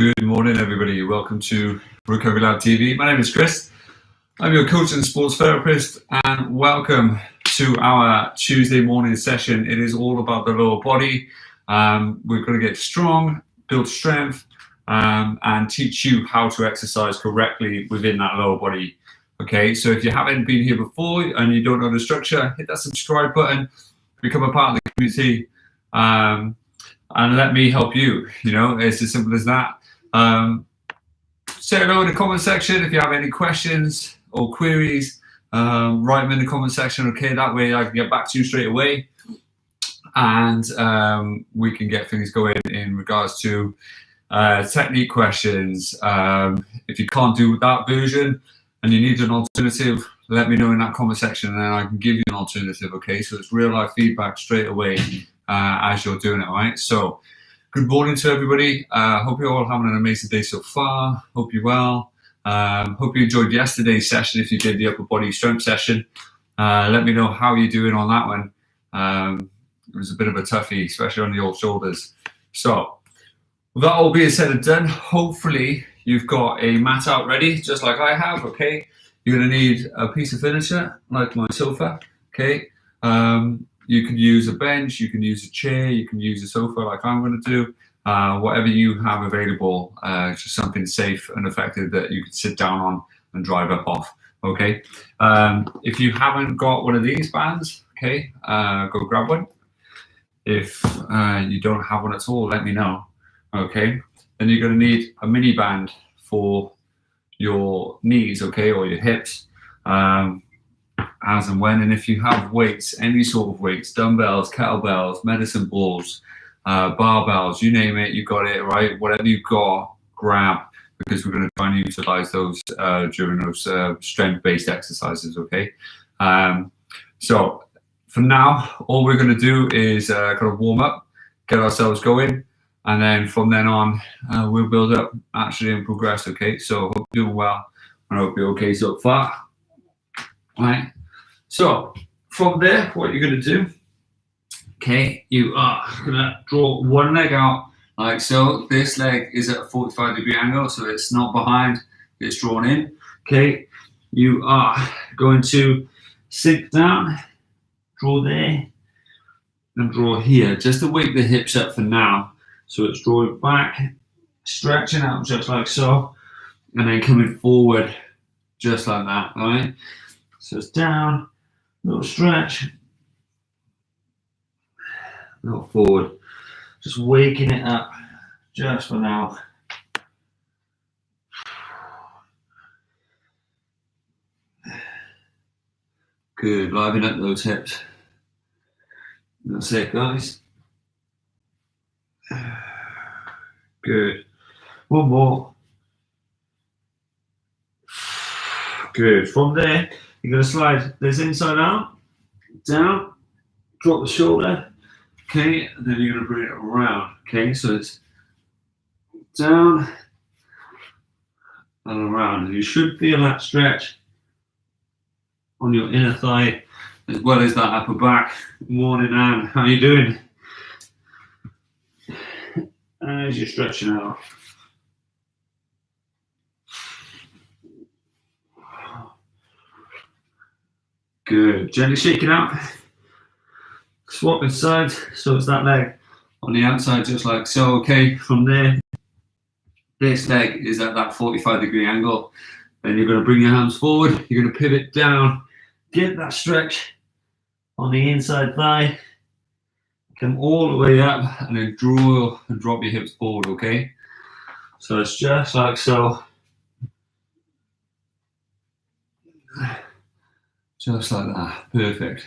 Good morning, everybody. Welcome to Recovery Lab TV. My name is Chris. I'm your coach and sports therapist, and welcome to our Tuesday morning session. It is all about the lower body. We're going to get strong, build strength, and teach you how to exercise correctly within that lower body. Okay, so if you haven't been here before and you don't know the structure, hit that subscribe button, become a part of the community, and let me help you. You know, it's as simple as that. Say hello in the comment section if you have any questions or queries. Write them in the comment section, okay? That way I can get back to you straight away, and we can get things going in regards to technique questions. If you can't do that version and you need an alternative, let me know in that comment section and then I can give you an alternative, okay? So it's real life feedback straight away as you're doing it, all right? So good morning to everybody. Hope you're all having an amazing day so far. Hope you're well. Hope you enjoyed yesterday's session if you did the upper body strength session. Let me know how you're doing on that one. It was a bit of a toughie, especially on the old shoulders. So with that all being said and done, hopefully you've got a mat out ready, just like I have, okay? You're gonna need a piece of furniture, like my sofa, okay? You can use a bench, you can use a chair, you can use a sofa like I'm going to do, whatever you have available, just something safe and effective that you can sit down on and drive up off, okay? If you haven't got one of these bands, okay, go grab one. If you don't have one at all, let me know, okay? Then you're going to need a mini band for your knees, okay, or your hips. As and when, and if you have weights, any sort of weights, dumbbells, kettlebells, medicine balls, barbells, you name it, you got it, right? Whatever you've got, grab, because we're going to try and utilize those during those strength-based exercises, okay? So for now, all we're going to do is kind of warm up, get ourselves going, and then from then on, we'll build up actually and progress, okay? So hope you're doing well, and I hope you're okay so far. All right, so from there, what you're going to do, okay, you are going to draw one leg out like so. This leg is at a 45-degree angle, so it's not behind, it's drawn in. Okay, you are going to sink down, draw there, and draw here, just to wake the hips up for now. So it's drawing back, stretching out just like so, and then coming forward just like that, all right? So it's down, little stretch, little forward. Just waking it up just for now. Good, liven up those hips. That's it, guys. Good. One more. Good. From there, you're going to slide this inside out, down, drop the shoulder, okay, and then you're going to bring it around, okay, so it's down and around, and you should feel that stretch on your inner thigh as well as that upper back. Morning, Anne, how are you doing? As you're stretching out. Good. Gently shake it out. Swap sides, so it's that leg on the outside, just like so. Okay, from there, this leg is at that 45-degree angle. Then you're going to bring your hands forward. You're going to pivot down, get that stretch on the inside thigh, come all the way up, and then draw and drop your hips forward. Okay, so it's just like so. Just like that, perfect.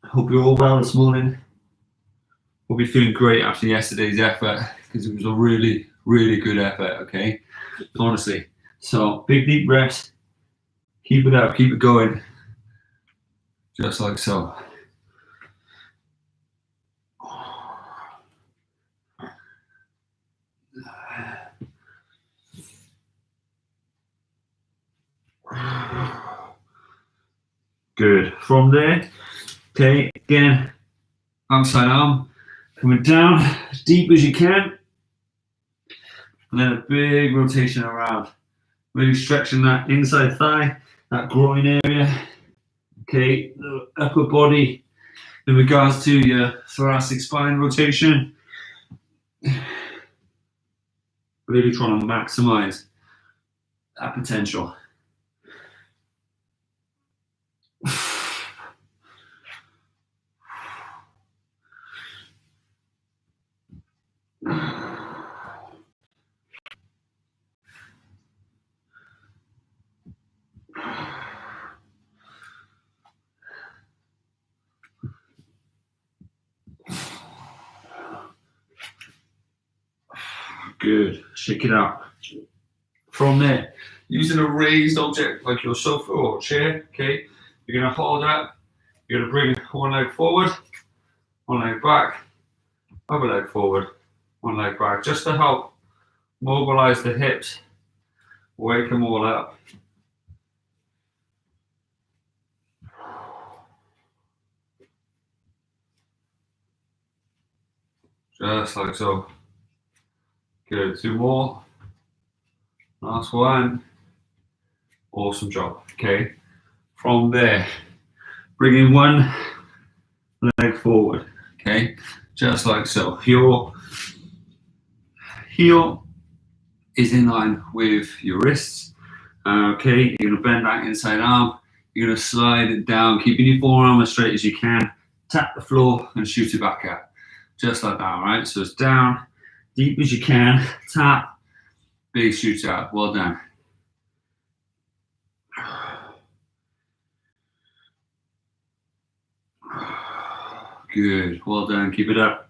Hope you're all well this morning. Hope you're feeling great after yesterday's effort, because it was a really, really good effort, okay? Honestly. So, big deep breaths. Keep it up, keep it going. Just like so. Good. From there, okay, again, outside arm, coming down as deep as you can. and then a big rotation around. Really stretching that inside thigh, that groin area. Okay, the upper body in regards to your thoracic spine rotation. Really trying to maximize that potential. Good. Shake it out. From there, using a raised object like your sofa or chair, okay, you're going to hold up. You're going to bring one leg forward, one leg back, other leg forward, one leg back, just to help mobilize the hips, wake them all up. Just like so. Good. 2 more. Last one. Awesome job. Okay. From there, bringing one leg forward. Okay. Just like so. Your heel is in line with your wrists. Okay. You're going to bend that inside arm. You're going to slide it down, keeping your forearm as straight as you can. Tap the floor and shoot it back up. Just like that, all right? So it's down, deep as you can, tap, big shoot out. Well done. Good, well done, keep it up.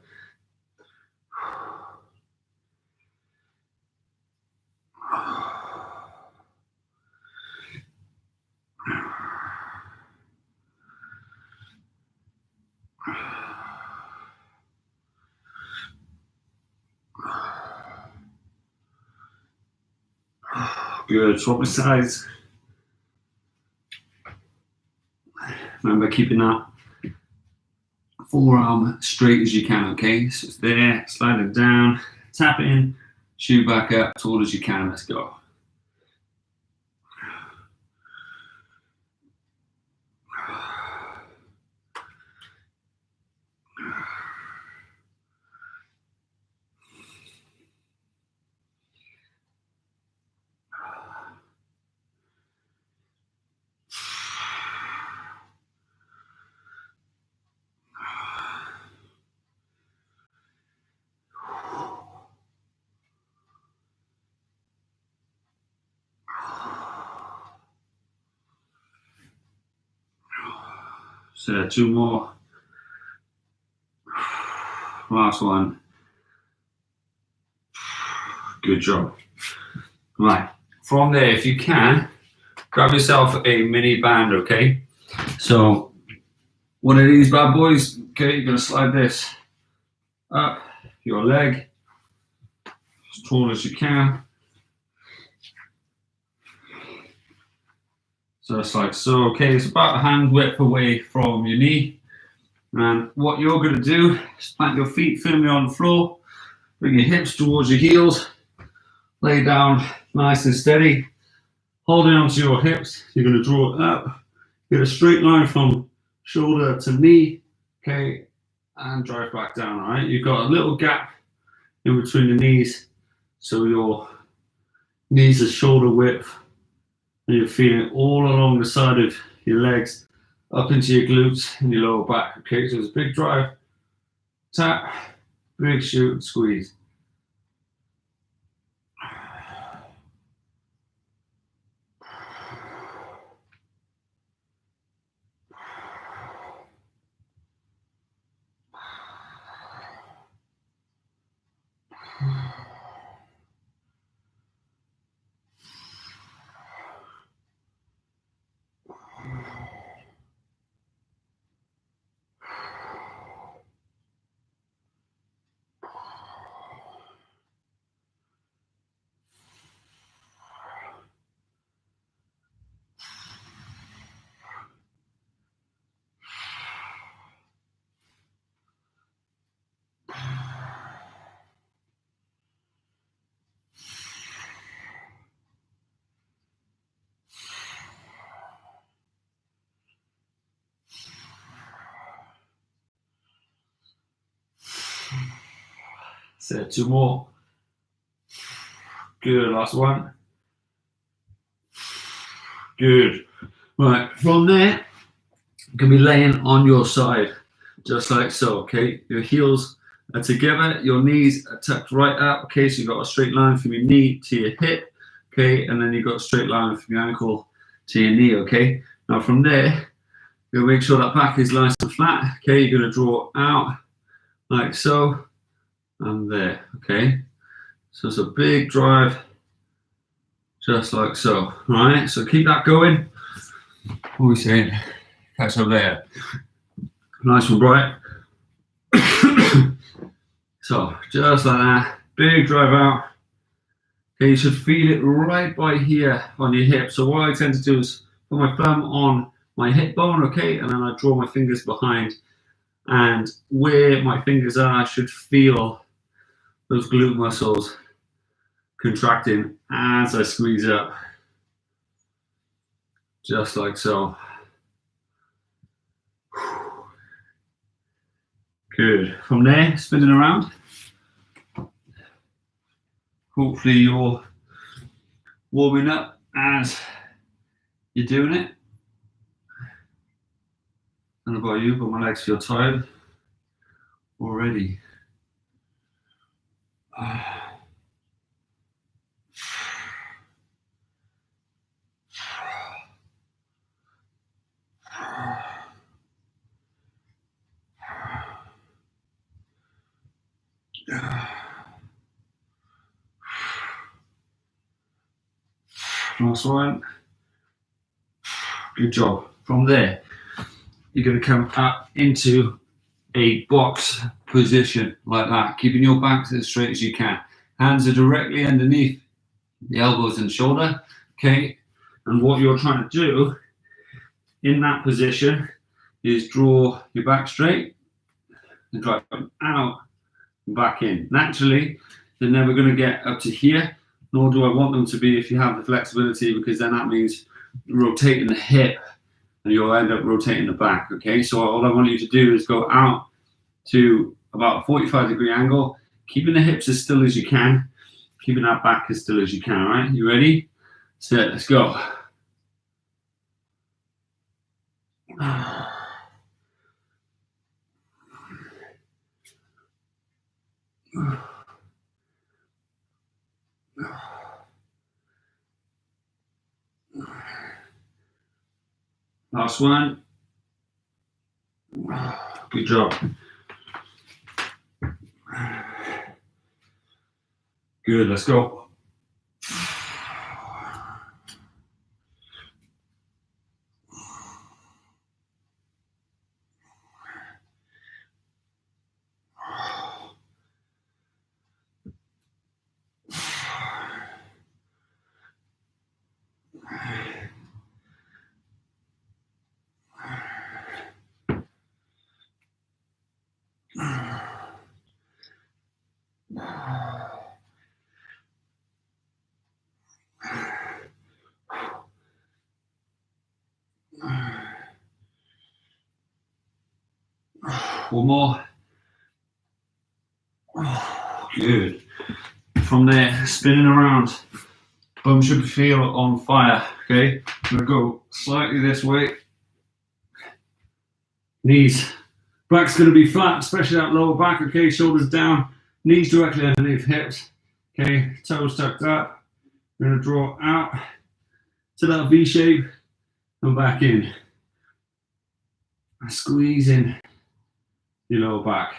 Good, swap the sides. Remember keeping that forearm straight as you can, okay? So it's there, slide it down, tap it in, shoot back up, tall as you can, let's go. So 2 more. Last one. Good job. Right, from there, if you can, grab yourself a mini band, okay? So, one of these bad boys, okay, you're gonna slide this up your leg as tall as you can. So it's like so, okay, it's about a hand width away from your knee. And what you're gonna do is plant your feet firmly on the floor, bring your hips towards your heels, lay down nice and steady, holding onto your hips. You're gonna draw it up, get a straight line from shoulder to knee, okay, and drive back down, all right? You've got a little gap in between the knees, so your knees are shoulder width, and you're feeling all along the side of your legs, up into your glutes and your lower back, okay? So it's a big drive, tap, big shoot, squeeze. So 2 more. Good, last one. Good. Right, from there, you can be laying on your side, just like so, okay? Your heels are together, your knees are tucked right up, okay? So you've got a straight line from your knee to your hip, okay? And then you've got a straight line from your ankle to your knee, okay? Now from there, you'll make sure that back is nice and flat, okay? You're gonna draw out like so, and there, okay? So it's a big drive, just like so, all right? So keep that going. What are we saying? Catch up there. Nice and bright. So just like that, big drive out. Okay, you should feel it right by here on your hip. So what I tend to do is put my thumb on my hip bone, okay, and then I draw my fingers behind. And where my fingers are, I should feel those glute muscles contracting as I squeeze up. Just like so. Good. From there, spinning around. Hopefully you're warming up as you're doing it. I don't know about you, but my legs feel tired already. Last one. Good job. From there, you're going to come up into a box position like that, keeping your back as straight as you can. Hands are directly underneath the elbows and shoulder, okay? And what you're trying to do in that position is draw your back straight and drive them out and back in. Naturally, they're never going to get up to here, nor do I want them to be if you have the flexibility, because then that means rotating the hip and you'll end up rotating the back, okay? So all I want you to do is go out to about a 45-degree angle, keeping the hips as still as you can, keeping that back as still as you can, all right? You ready? Set, let's go. Last one. Good job. Good, let's go. One more. Good. From there, spinning around. Bum should feel on fire, okay? I'm gonna go slightly this way. Knees. Back's gonna be flat, especially that lower back, okay? Shoulders down, knees directly underneath hips, okay? Toes tucked up. We're gonna draw out to that V shape and back in. Squeeze in your lower back.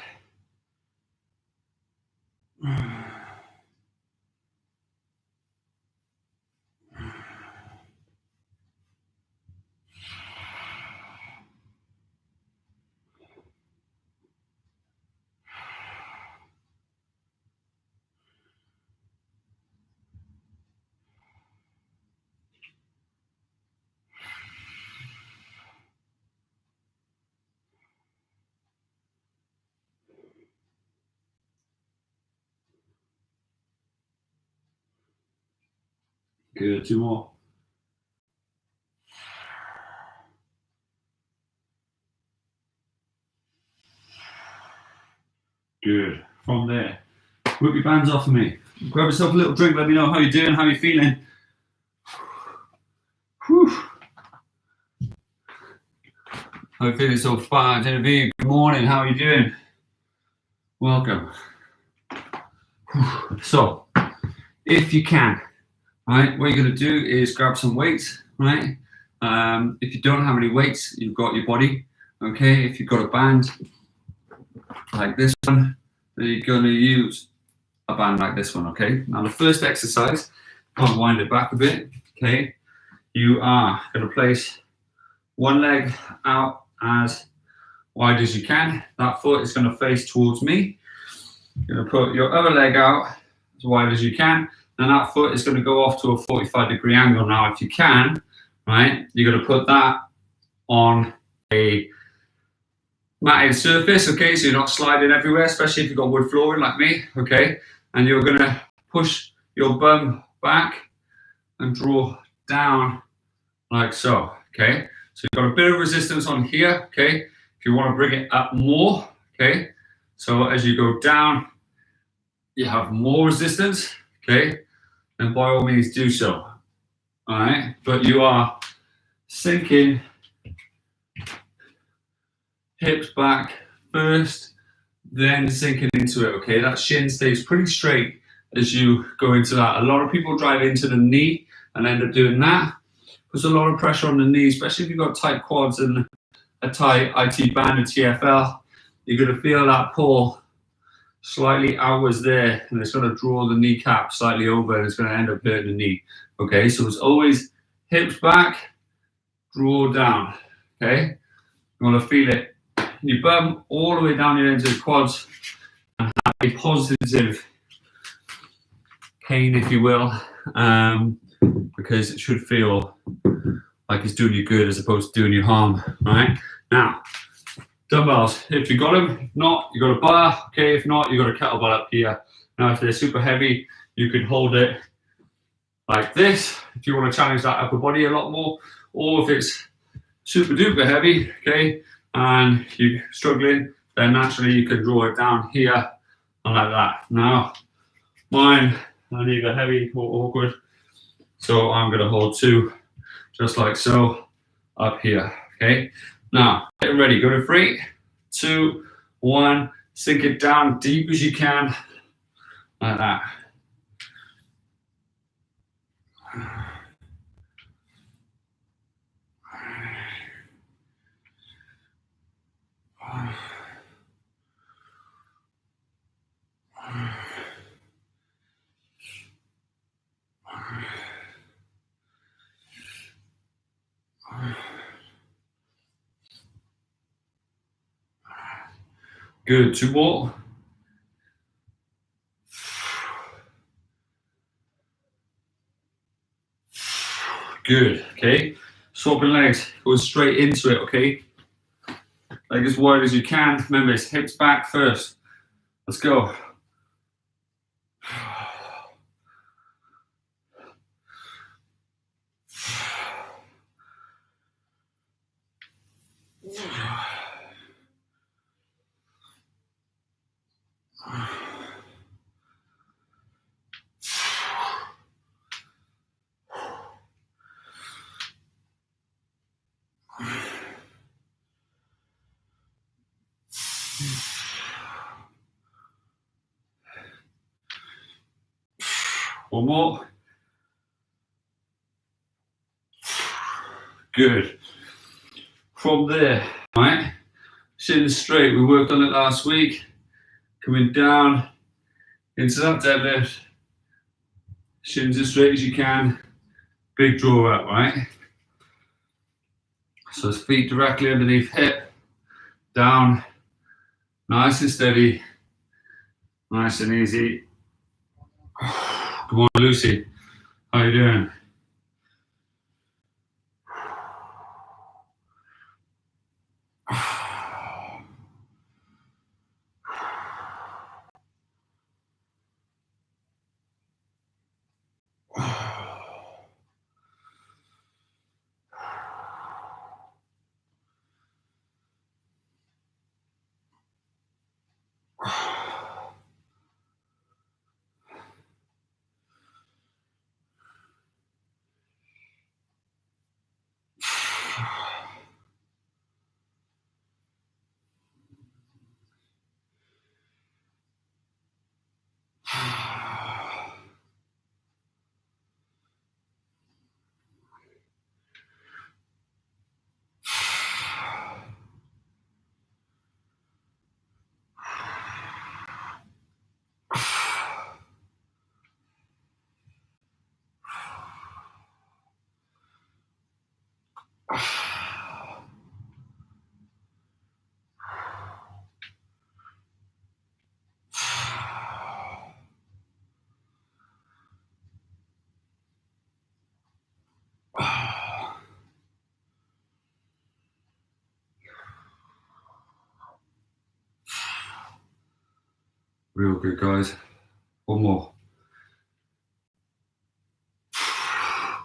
Good, 2 more. Good. From there, Whip your bands off of me. Grab yourself a little drink, let me know how you're doing, how you're feeling. Whew. How are you feeling so far, Genevieve? Good morning, how are you doing? Welcome. Whew. So, if you can, right, what you're going to do is grab some weights, right? If you don't have any weights, you've got your body, okay? If you've got a band like this one, then you're going to use a band like this one, okay? Now the first exercise, I'll wind it back a bit, okay? You are going to place one leg out as wide as you can. That foot is going to face towards me. You're going to put your other leg out as wide as you can, and that foot is going to go off to a 45-degree angle. Now, if you can, right, you're going to put that on a matted surface, okay, so you're not sliding everywhere, especially if you've got wood flooring like me, okay, and you're going to push your bum back and draw down like so, okay, so you've got a bit of resistance on here, okay, if you want to bring it up more, okay, so as you go down, you have more resistance, okay, then by all means do so, all right, but you are sinking hips back first, then sinking into it, okay? That shin stays pretty straight as you go into that. A lot of people drive into the knee and end up doing that. Puts a lot of pressure on the knee, especially if you've got tight quads and a tight IT band and TFL. You're going to feel that pull slightly outwards there, and it's going to draw the kneecap slightly over, and it's going to end up hurting the knee, okay? So it's always hips back, draw down, okay? You want to feel it. You bum all the way down your into the quads and have a positive pain, if you will, because it should feel like it's doing you good as opposed to doing you harm, right? Now, dumbbells, if you got them, if not, you got a bar, okay, if not, you got a kettlebell up here. Now, if they're super heavy, you can hold it like this, if you want to challenge that upper body a lot more, or if it's super duper heavy, okay, and you're struggling, then naturally you can draw it down here and like that. Now, mine are neither heavy or awkward, so I'm going to hold two, just like so, up here, okay? Now, get ready, go to 3, 2, 1, sink it down deep as you can, like that. Good, 2 more. Good, okay. Swapping legs, go straight into it, okay. Like as wide as you can. Remember, it's hips back first. Let's go. One more. Good. From there, right? Shins straight. We worked on it last week. Coming down into that deadlift. Shins as straight as you can. Big draw up, right? So feet directly underneath hip. Down. Nice and steady. Nice and easy. Come on, Lucy. How you doing? Real good, guys. One more.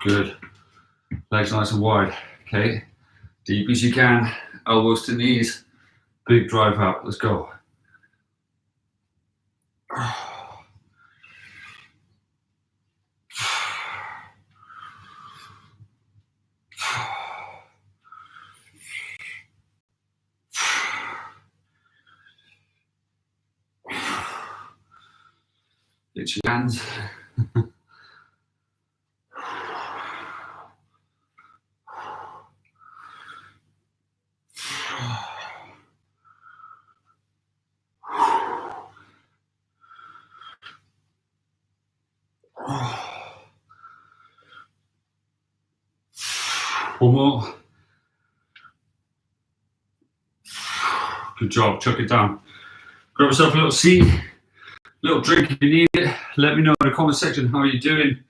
Good. Legs nice and wide. Okay. Deep as you can. Elbows to knees. Big drive out. Let's go. Get your hands. One more. Good job. Chuck it down. Grab yourself a little seat, little drink if you need it. Let me know in the comment section how you're doing.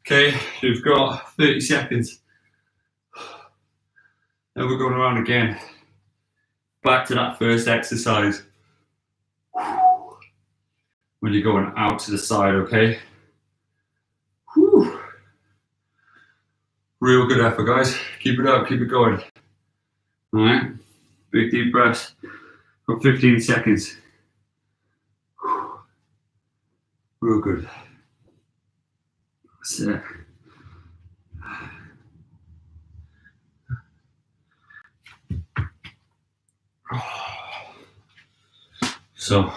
Okay, you've got 30 seconds. Then we're going around again. Back to that first exercise. When you're going out to the side, okay? Whew. Real good effort, guys. Keep it up, keep it going. All right, big deep breaths. Got 15 seconds. Real good. That's it. So,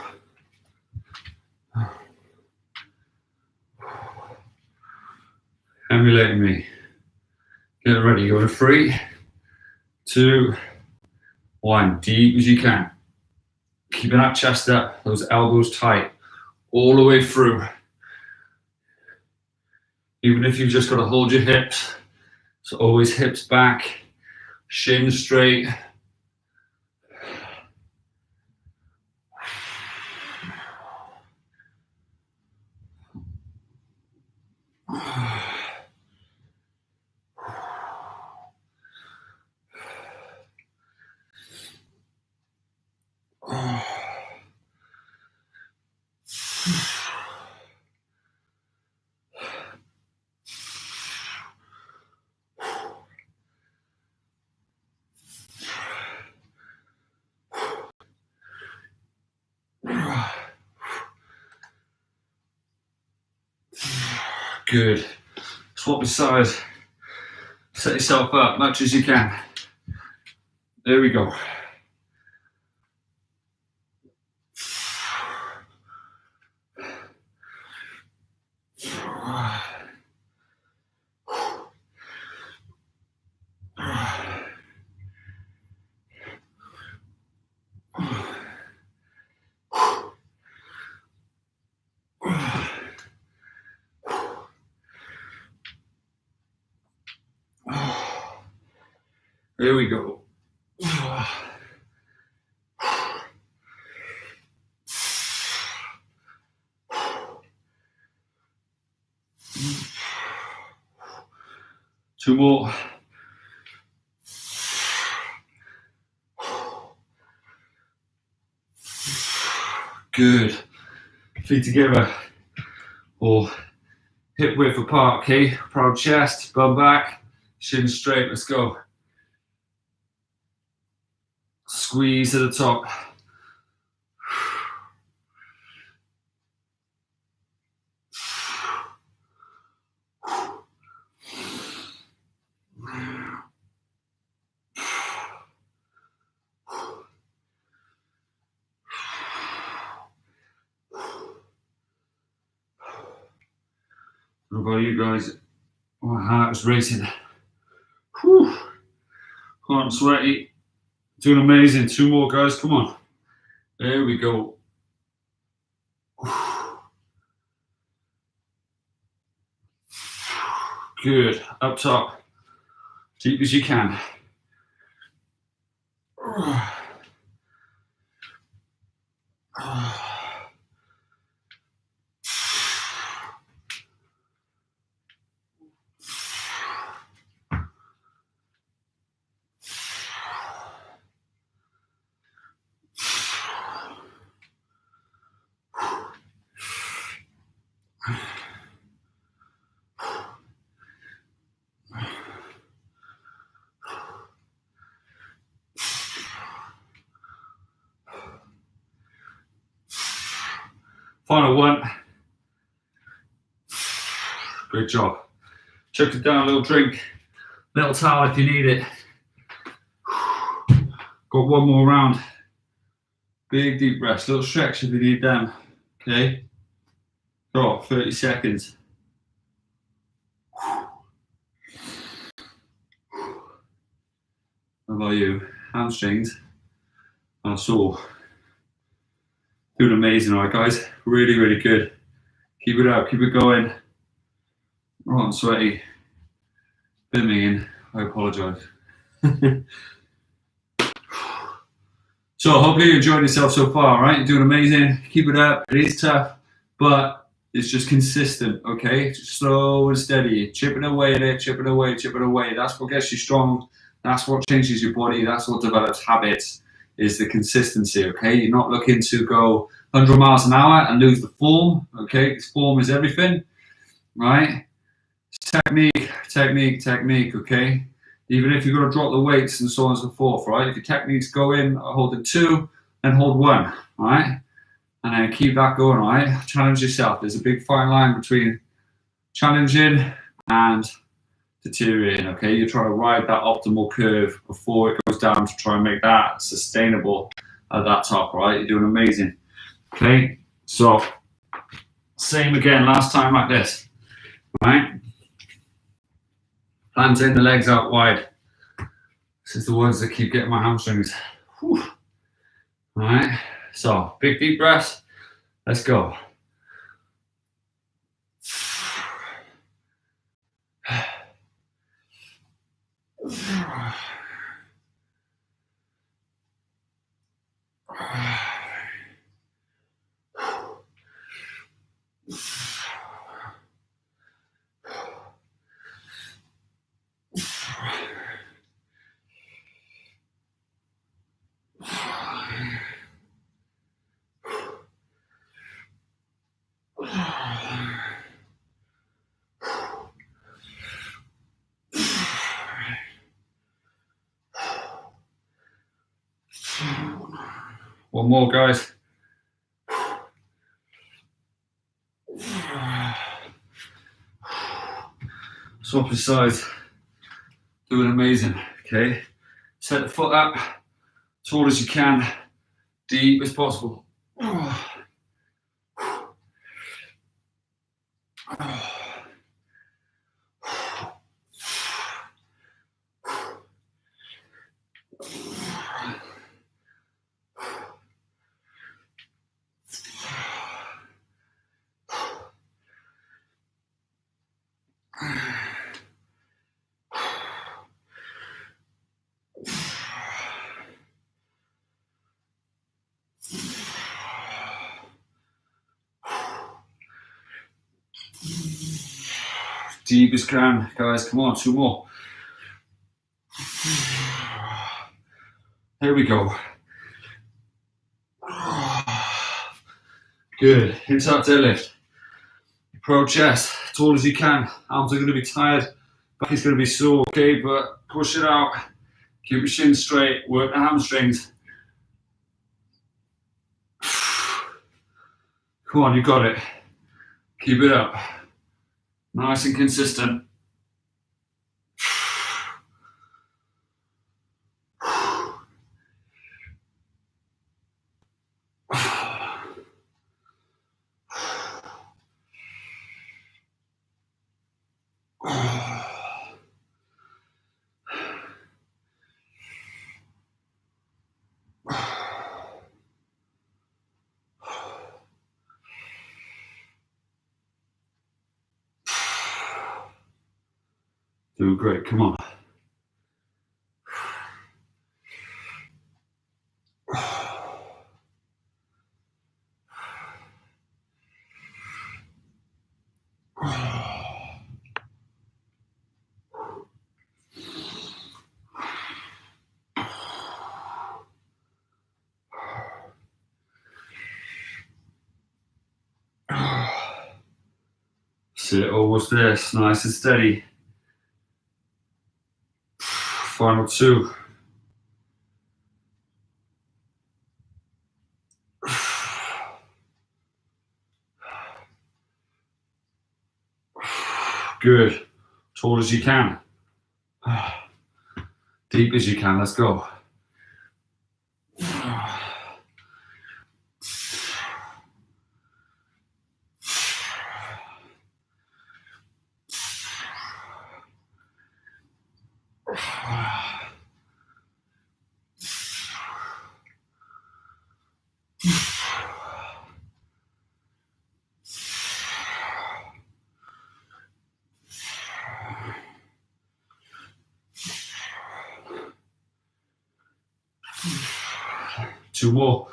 emulating me. Get ready. Go to 3, 2, 1. Deep as you can. Keeping that chest up, those elbows tight, all the way through. Even if you've just got to hold your hips, so always hips back, shin straight. Good. Swap your sides. Set yourself up much as you can. There we go. There we go. 2 more. Good. Feet together or hip width apart, okay? Proud chest, bum back, shin straight. Let's go. Squeeze to the top. What about you guys? My heart is racing. Whew. Hot and sweaty. Doing amazing. 2 more, guys. Come on. There we go. Good. Up top. Deep as you can. Final one. Great job. Chuck it down, a little drink, little towel if you need it. Got one more round. Big deep breaths, little stretch if you need them. Okay. Got 30 seconds. How about you? Hamstrings are sore. Doing amazing, alright guys. Really, really good. Keep it up, keep it going. Oh, I'm sweaty. Bit mean. I apologise. So hopefully you enjoyed yourself so far, right? You're doing amazing. Keep it up. It is tough, but it's just consistent, okay? Just slow and steady. Chipping away at it, chipping away, chipping away. That's what gets you strong. That's what changes your body. That's what develops habits, is the consistency, okay? You're not looking to go 100 miles an hour and lose the form, okay? Because form is everything, right? Technique, technique, technique, okay? Even if you're going to drop the weights and so on and so forth, right? If your techniques go in, holding 2, then hold 1, right? And then keep that going, right? Challenge yourself. There's a big fine line between challenging and deteriorating, okay? You're trying to ride that optimal curve before it goes down to try and make that sustainable at that top, right? You're doing amazing, okay? So, same again, last time like this, right? Planting the legs out wide. This is the ones that keep getting my hamstrings. Whew. All right, so big deep breaths. Let's go. One more, guys. Swap your sides. Doing amazing, okay? Set the foot up, tall as you can, deep as possible. Deep as can, guys. Come on, 2 more. There we go. Good. Inside deadlift. Pro chest, tall as you can. Arms are going to be tired. Back is going to be sore, okay? But push it out. Keep your shin straight. Work the hamstrings. Come on, you got it. Keep it up. Nice and consistent. Doing great, come on. Sit almost there, nice and steady. Final 2. Good. Tall as you can. Deep as you can. Let's go. Two more.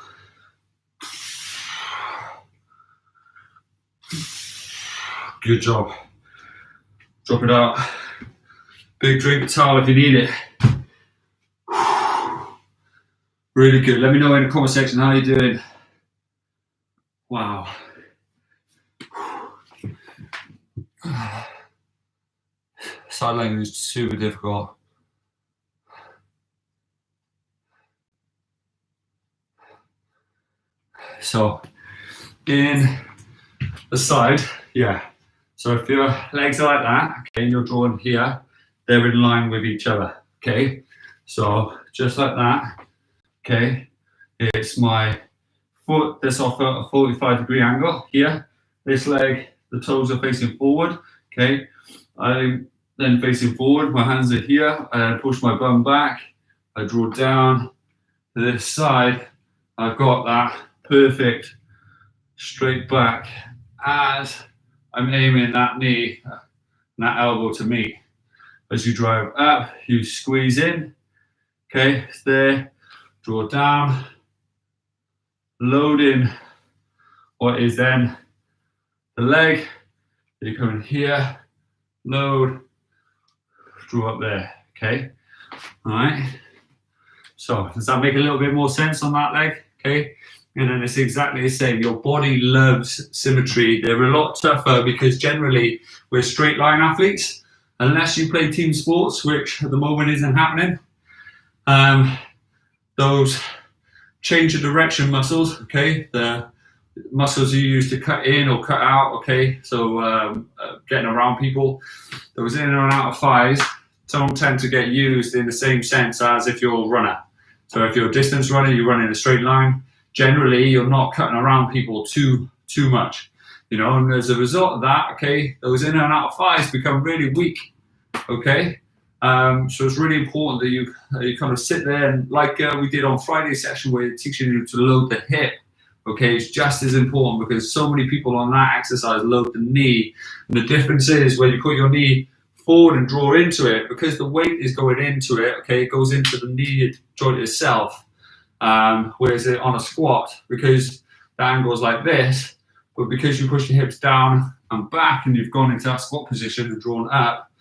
Good job. Drop it out. Big drink of towel if you need it. Really good. Let me know in the comment section how you're doing. Wow. Side leg is super difficult. So in the side, yeah. So if your legs are like that, okay, and you're drawing here, they're in line with each other, okay? So just like that, okay? It's my foot that's off at a 45-degree angle here. This leg, the toes are facing forward, okay? I'm then facing forward, my hands are here, I push my bum back, I draw down to this side, I've got that perfect straight back as I'm aiming that knee and that elbow to me. As you drive up, you squeeze in, okay, it's there, draw down, load in what is then the leg, you come in here, load, draw up there, okay, all right. So does that make a little bit more sense on that leg, okay? And then it's exactly the same. Your body loves symmetry. They're a lot tougher because generally we're straight line athletes, unless you play team sports, which at the moment isn't happening. Those change of direction muscles, okay, the muscles you use to cut in or cut out, okay, so getting around people, those in and out of thighs don't tend to get used in the same sense as if you're a runner. So if you're a distance runner, you run in a straight line. Generally, you're not cutting around people too much, you know, and as a result of that, okay, those in and out of thighs become really weak, okay? So it's really important that you kind of sit there and like we did on Friday's session where you're teaching you to load the hip, okay? It's just as important because so many people on that exercise load the knee. And the difference is when you put your knee forward and draw into it, because the weight is going into it, okay, it goes into the knee joint itself. Whereas on a squat, because the angle is like this, but because you push your hips down and back and you've gone into that squat position and drawn up,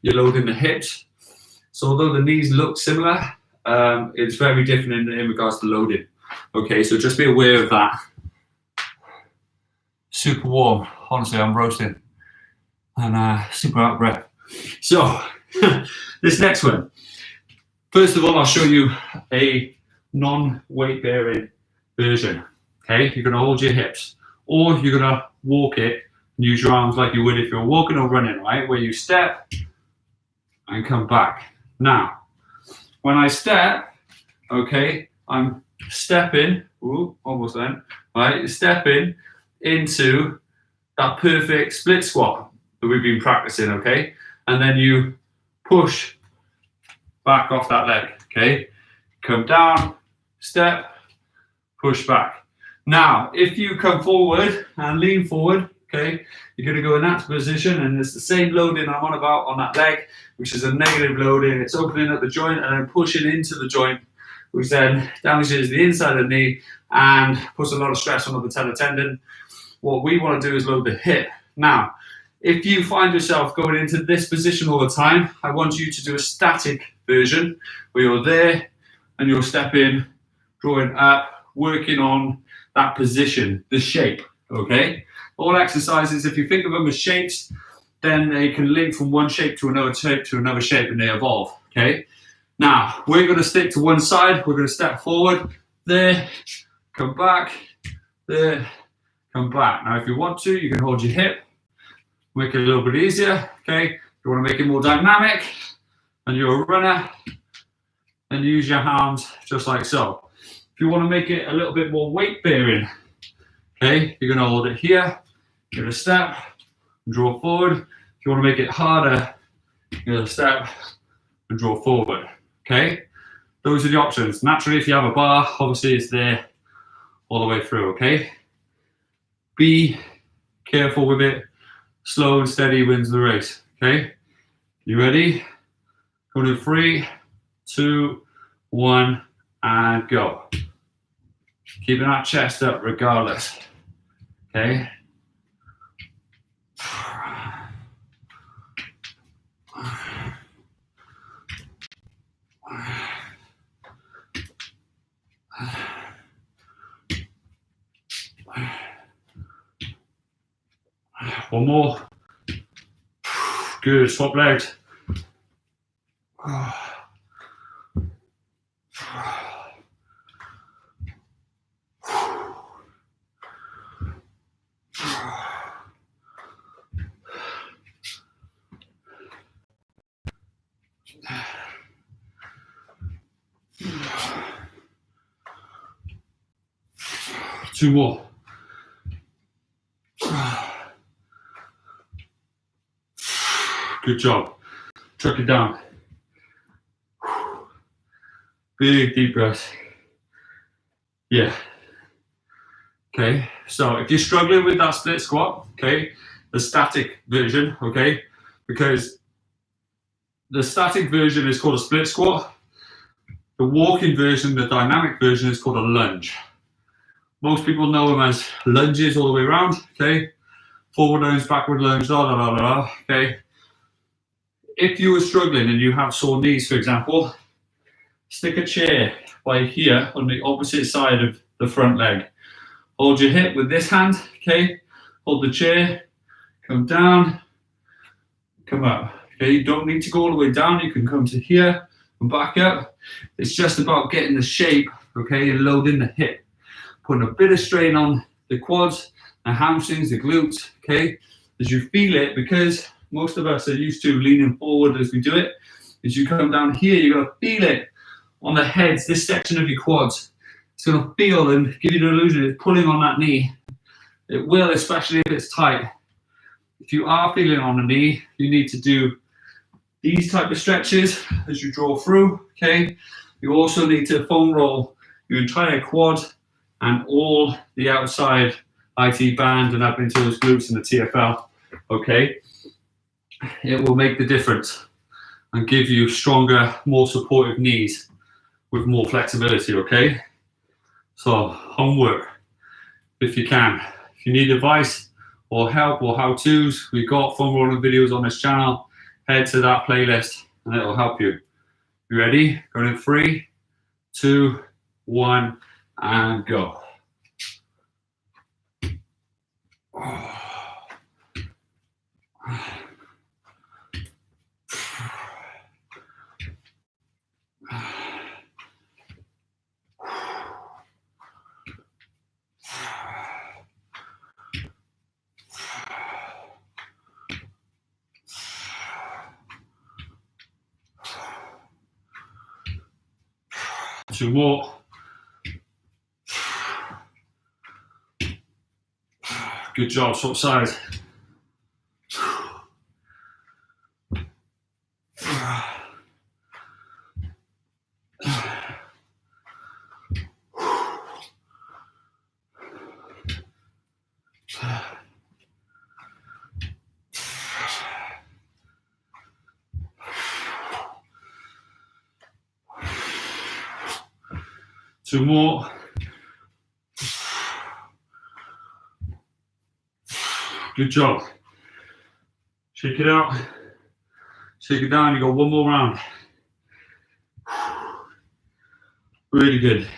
you're loading the hips. So although the knees look similar, it's very different in regards to loading. Okay, so just be aware of that. Super warm, honestly, I'm roasting. And super out of breath. So, this next one. First of all, I'll show you a non-weight bearing version. Okay, you're going to hold your hips, or you're going to walk it and use your arms like you would if you're walking or running, right? Where you step and come back. Now, when I step, okay, I'm stepping, almost then, right? Stepping into that perfect split squat that we've been practicing, okay? And then you push back off that leg, okay? Come down, step, push back. Now, if you come forward and lean forward, okay, you're going to go in that position, and it's the same loading I'm on about on that leg, which is a negative loading. It's opening up the joint and then pushing into the joint, which then damages the inside of the knee and puts a lot of stress on the patellar tendon. What we want to do is load the hip. Now, if you find yourself going into this position all the time, I want you to do a static version where you're there and you're stepping, drawing up, working on that position, the shape, okay? All exercises, if you think of them as shapes, then they can link from one shape to another shape and they evolve, okay? Now, we're going to stick to one side. We're going to step forward, there, come back, there, come back. Now, if you want to, you can hold your hip, make it a little bit easier, okay? If you want to make it more dynamic and you're a runner, then use your arms just like so. If you want to make it a little bit more weight bearing, okay, you're going to hold it here, give it a step, and draw forward. If you want to make it harder, give it a step and draw forward, okay? Those are the options. Naturally, if you have a bar, obviously it's there all the way through, okay? Be careful with it. Slow and steady wins the race, okay? You ready? Go to 3, 2, 1, and go. Keeping that chest up regardless, okay? One more. Good, swap legs. Two more. Good job. Chuck it down. Big deep breath. Yeah. Okay. So if you're struggling with that split squat, okay, the static version, okay, because the static version is called a split squat. The walking version, the dynamic version, is called a lunge. Most people know them as lunges all the way around, okay? Forward lunge, backward lunge, da da da da, okay? If you were struggling and you have sore knees, for example, stick a chair by here on the opposite side of the front leg. Hold your hip with this hand, okay? Hold the chair, come down, come up, okay? You don't need to go all the way down. You can come to here and back up. It's just about getting the shape, okay, and loading the hip. Putting a bit of strain on the quads, the hamstrings, the glutes, okay? As you feel it, because most of us are used to leaning forward as we do it. As you come down here, you're gonna feel it on the heads, this section of your quads. It's gonna feel and give you the illusion it's pulling on that knee. It will, especially if it's tight. If you are feeling on the knee, you need to do these type of stretches as you draw through, okay? You also need to foam roll your entire quad and all the outside IT band and up into those glutes and the TFL, okay? It will make the difference and give you stronger, more supportive knees with more flexibility, okay? So, homework, if you can. If you need advice or help or how-tos, we've got foam rolling videos on this channel. Head to that playlist and it'll help you. You ready? Going in 3, 2, 1, and go. Two more. Good job, swap sides. Two more. Good job. Shake it out. Shake it down. You got one more round. Really good.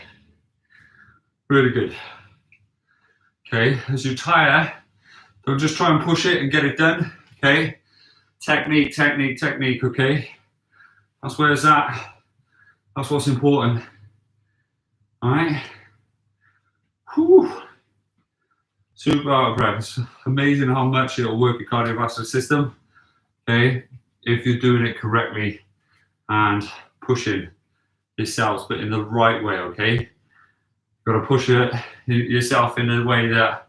Really good. Okay, as you tire, don't just try and push it and get it done. Okay, technique, technique, technique. Okay, that's where it's at. That's what's important. All right. Whew. Super out of breath. It's amazing how much it'll work your cardiovascular system, okay, if you're doing it correctly and pushing yourselves, but in the right way, okay? You've got to push it yourself in a way that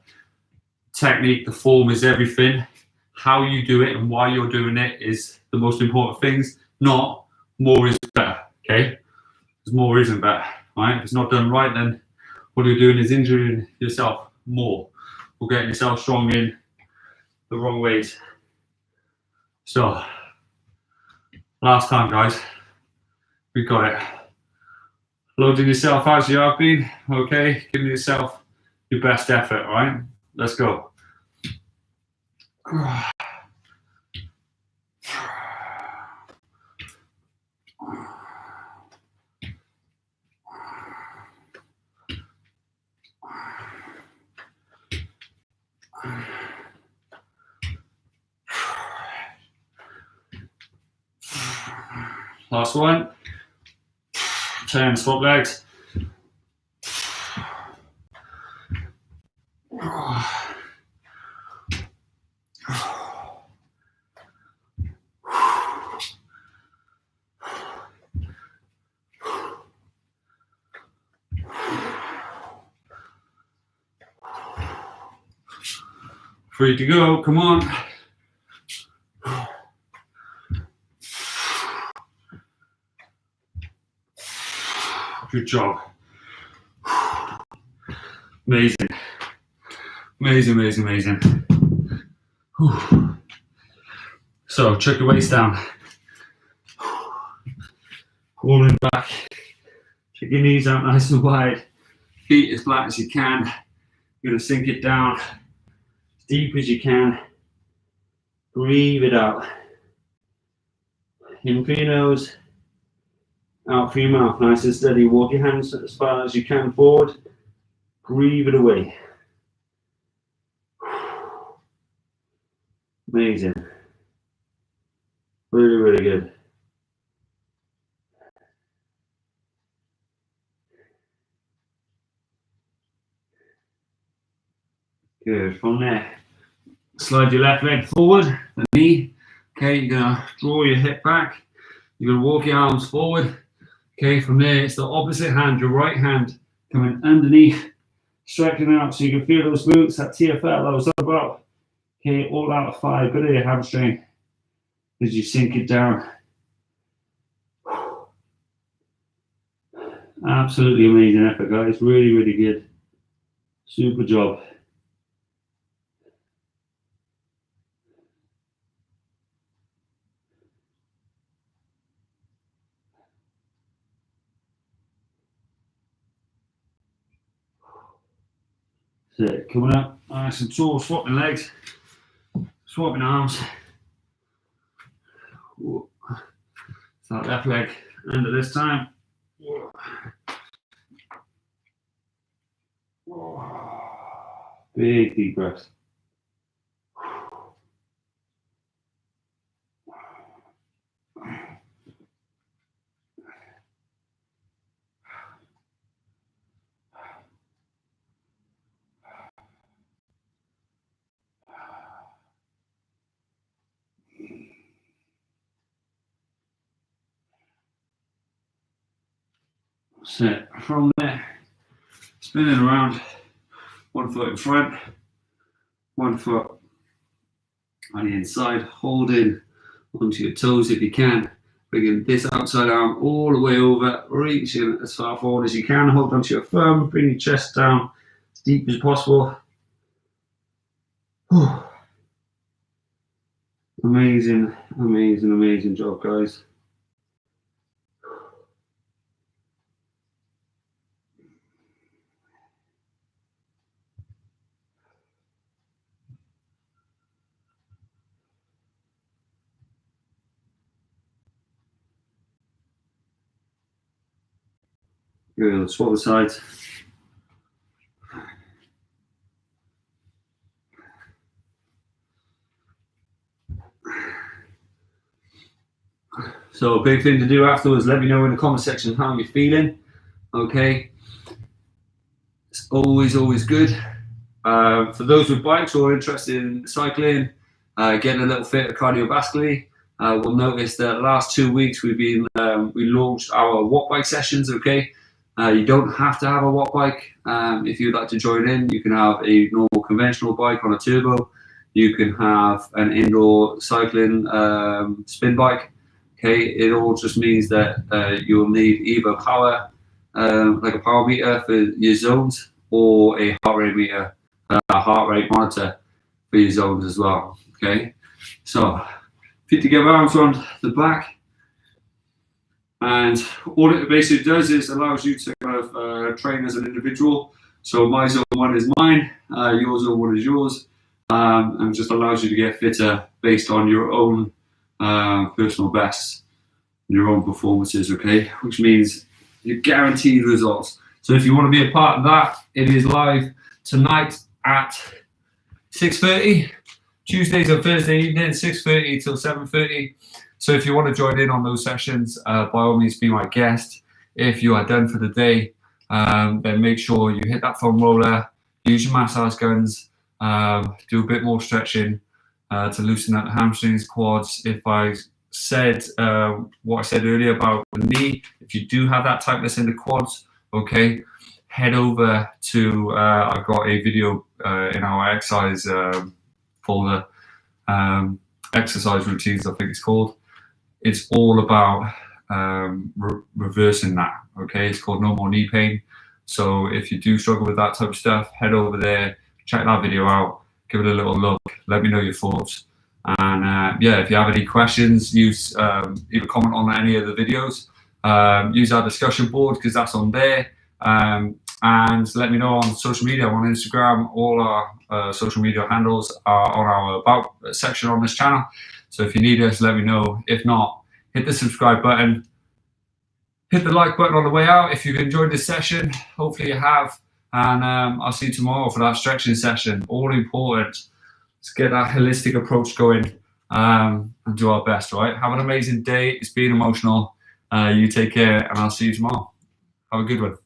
technique, the form is everything. How you do it and why you're doing it is the most important things, not more is better, okay? Because more isn't better, right? If it's not done right, then what you're doing is injuring yourself more or getting yourself strong in the wrong ways. So, last time, guys, we got it. Loading yourself as you have been, okay? Giving yourself your best effort, all right? Let's go. Last one. Turn, swap legs. Free to go, come on. Good job. Amazing. Amazing, amazing, amazing. Whew. So, chuck your weights down. Rolling back. Check your knees out nice and wide. Feet as flat as you can. You're going to sink it down as deep as you can. Breathe it out. In through your nose, out through your mouth, nice and steady. Walk your hands as far as you can forward. Breathe it away. Amazing. Really, really good. Good. From there, slide your left leg forward, the knee. Okay, you're gonna draw your hip back. You're gonna walk your arms forward. Okay, from there, it's the opposite hand, your right hand coming underneath, stretching out so you can feel those glutes, that TFL I was talking about. Okay, all out of 5. Good at your hamstring as you sink it down. Absolutely amazing effort, guys. Really, really good. Super job. That's it. Coming up, nice and tall, swapping legs, swapping arms. Start left leg under this time. Big deep breaths. Set from there, spinning around, 1 foot in front, 1 foot on the inside, holding onto your toes if you can, bringing this outside arm all the way over, reaching as far forward as you can, hold onto your thumb, bring your chest down as deep as possible. Amazing, amazing, amazing job, guys. Good, swap the sides. So a big thing to do afterwards, let me know in the comment section how you're feeling, okay? It's always, always good For those with bikes or interested in cycling, getting a little fit cardiovascularly, we'll notice that the last 2 weeks we launched our walk bike sessions. Okay, you don't have to have a walk bike. If you'd like to join in, you can have a normal conventional bike on a turbo. You can have an indoor cycling spin bike. Okay, it all just means that you'll need either power, like a power meter for your zones, or a heart rate meter, a heart rate monitor for your zones as well. Okay, so feet together, arms around the back, and all it basically does is allows you to kind of train as an individual. So my zone 1 is mine, your zone 1 is yours, and just allows you to get fitter based on your own personal bests, your own performances. Okay, which means you guaranteed results. So if you want to be a part of that, it is live tonight at 6:30. Tuesdays and Thursday evening, 6:30 till 7:30. So if you want to join in on those sessions, by all means be my guest. If you are done for the day, then make sure you hit that foam roller, use your massage guns, do a bit more stretching to loosen up the hamstrings, quads. If I said what I said earlier about the knee, if you do have that tightness in the quads, okay, head over to, I've got a video in our exercise folder, exercise routines, I think it's called. It's all about reversing that. Okay, it's called No More Knee Pain. So if you do struggle with that type of stuff, head over there, check that video out, give it a little look, let me know your thoughts. And yeah, if you have any questions, use either comment on any of the videos, use our discussion board because that's on there. And let me know on social media, on Instagram. All our social media handles are on our About section on this channel. So if you need us, let me know. If not, hit the subscribe button. Hit the like button on the way out if you've enjoyed this session. Hopefully you have. And I'll see you tomorrow for that stretching session. All important. Let's get that holistic approach going and do our best, right? Have an amazing day. It's been emotional. You take care, and I'll see you tomorrow. Have a good one.